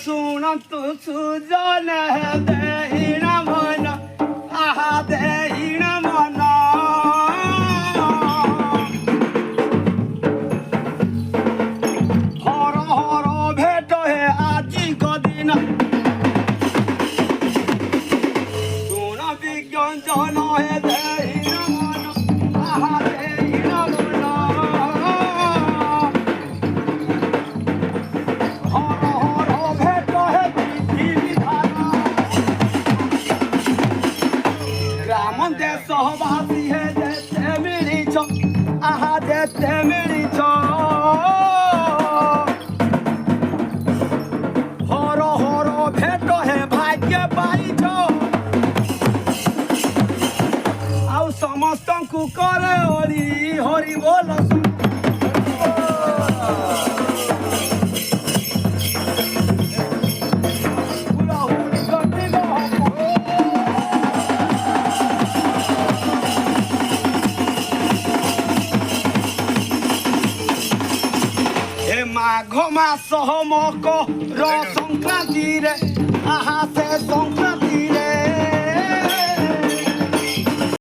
ଶୁଣନ୍ତୁ ସୁଜନ ଦେହିଣ ମନ ଆହା ଦେହିଣ ମନ ହର ହର ଭେଟ ହେ ଆଜିକ ଦିନ ଶୁଣ ବିଜ୍ଞଜନ ହେ ଦେହିଣ ମନ ଆହା ଦେହିଣ ମନ ହର ହର ଭେଟ ହେ ବିଧି ବିଧାନ ଗ୍ରାମ ଦେଶବାସୀ ହେ ଯେତେ ମିଳିଛ ଆହା ଯେତେ ମିଳିଛ ହର ହର ଭେଟ ହେ ଭାଗ୍ୟ ପାଇଛ ଆଉ ସମସ୍ତଙ୍କୁ କରେ ହରି ହରି ବୋଲ ହୁଳାହୁଳି କଟିବ ଏ ମାଘ ମାସ ମକର ସଂକ୍ରାନ୍ତିରେ ଆହା ସେ ସଂକ୍ରାନ୍ତି